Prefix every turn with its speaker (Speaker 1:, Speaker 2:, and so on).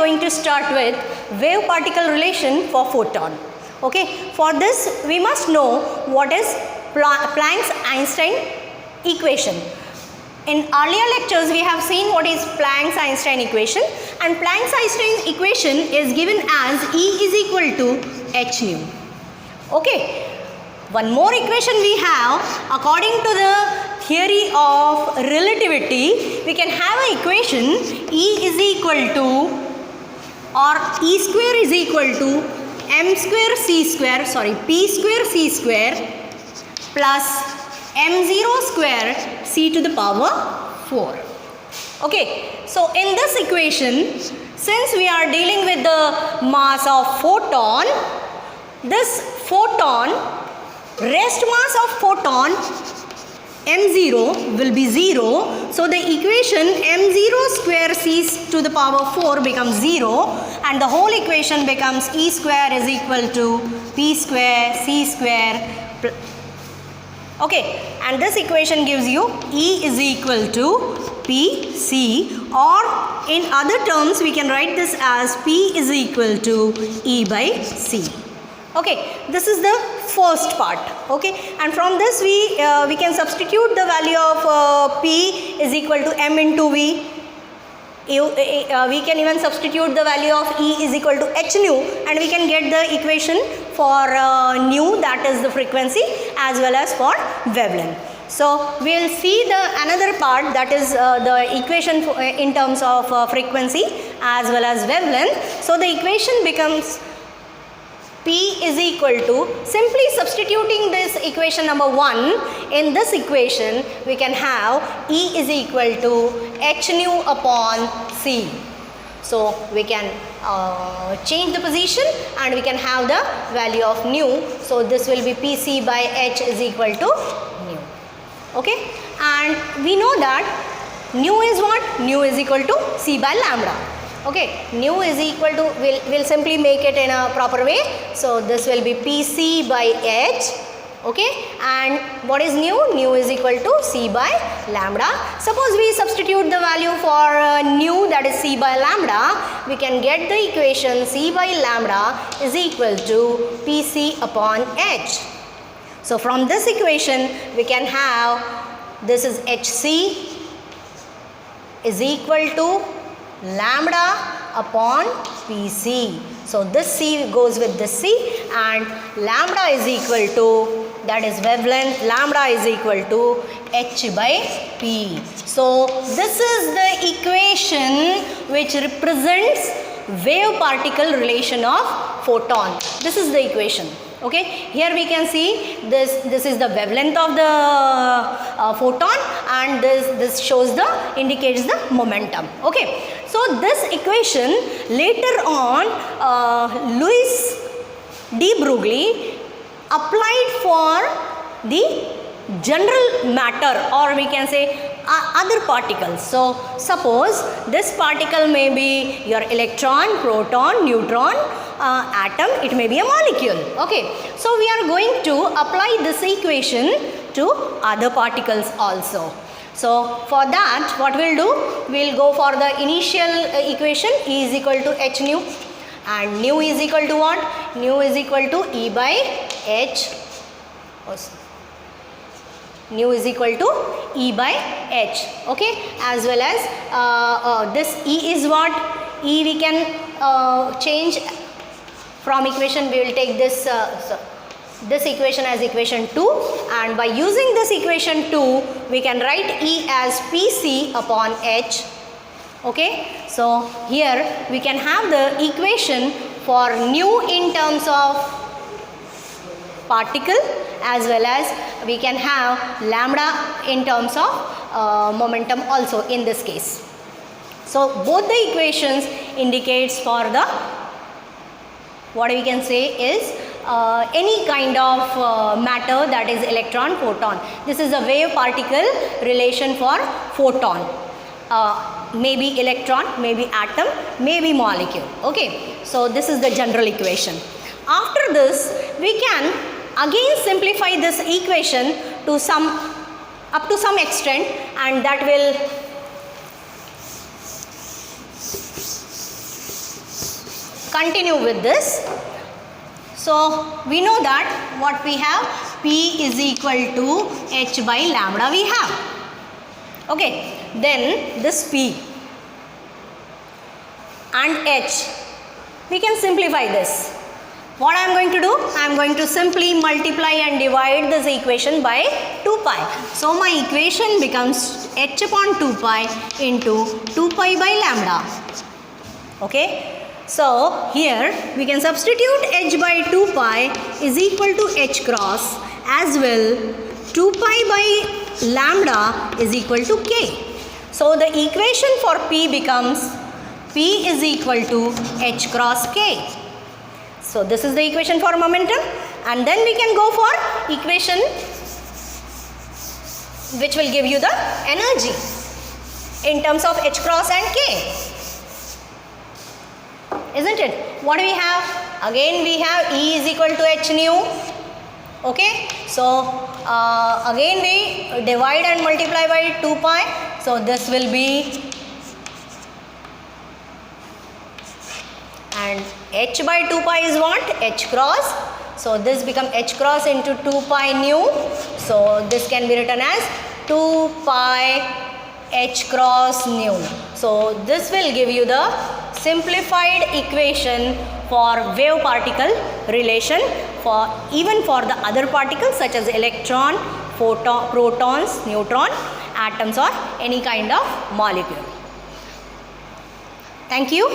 Speaker 1: going to start with wave particle relation for photon. Okay, for this we must know what is Planck's Einstein equation. In earlier lectures we have seen what is Planck's Einstein equation, and Planck's Einstein equation is given as E is equal to h nu. Okay, one more equation we have according to the theory of relativity. We can have an equation E is equal to, or E square is equal to m square c square, sorry, p square c square plus m0 square c to the power 4. Okay, so in this equation, since we are dealing with the mass of photon, this photon, rest mass of photon m0 will be 0. So the equation m0 square c to the power 4 becomes 0, and the whole equation becomes E square is equal to p square c square. Okay, and this equation gives you E is equal to Pc, or in other terms we can write this as P is equal to E by C. Okay, this is the first part. Okay, and from this we can substitute the value of P is equal to m into V. We can even substitute the value of E is equal to h nu, and we can get the equation for nu, that is the frequency, as well as for wavelength. So we will see the another part, that is the equation in terms of frequency as well as wavelength. So the equation becomes P is equal to, simply substituting this equation number 1 in this equation, we can have E is equal to h nu upon C. So we can change the position and we can have the value of nu. So this will be Pc by h is equal to nu. Okay, and we know that nu is what? Nu is equal to C by lambda. Okay, nu is equal to, we'll simply make it in a proper way. So this will be Pc by h. Okay, and what is nu? Nu is equal to C by lambda. Suppose we substitute the value for nu, that is C by lambda, we can get the equation C by lambda is equal to Pc upon h. So from this equation we can have, this is Hc is equal to lambda upon Pc. So this C goes with this C, and lambda is equal to, that is wavelength, lambda is equal to h by p. So this is the equation which represents wave particle relation of photon. This is the equation. Okay, here we can see this is the wavelength of the photon, and this shows the, indicates the momentum. Okay, so this equation later on Louis de Broglie applied for the general matter, or we can say other particles. So suppose this particle may be your electron, proton, neutron, atom, it may be a molecule. Okay, so we are going to apply this equation to other particles also. So for that, what we'll do, we'll go for the initial equation, E is equal to h nu, and nu is equal to what? Nu is equal to E by h. Nu is equal to E by h. Okay, as well as this E is what? E we can change from equation, we will take this this equation as equation 2, and by using this equation 2 we can write E as Pc upon h. Okay, so here we can have the equation for nu in terms of particle, as well as we can have lambda in terms of momentum also in this case. So both the equations indicates for the, what we can say is any kind of matter, that is electron, photon. This is a wave particle relation for photon. Maybe electron, maybe atom, maybe molecule. Okay, so this is the general equation. After this, we can again simplify this equation to up to some extent, and that will continue with this. So we know that what we have, P is equal to h by lambda we have. Okay, then this P and h, we can simplify this. What I am going to do? I am going to simply multiply and divide this equation by 2 pi. So my equation becomes h upon 2 pi into 2 pi by lambda. Okay. So here we can substitute h by 2 pi is equal to h cross, as well 2 pi by lambda is equal to k. So the equation for P becomes P is equal to h cross k. So this is the equation for momentum, and then we can go for equation which will give you the energy in terms of h cross and k. Isn't it? What do we have? Again we have E is equal to h nu. Okay. So again we divide and multiply by 2 pi. So this will be, and h by 2 pi is what? H cross. So this becomes h cross into 2 pi nu. So this can be written as 2 pi h cross nu. So this will give you the simplified equation for wave particle relation, for even for the other particles such as electron, photon, protons, neutron, atoms, or any kind of molecule. Thank you.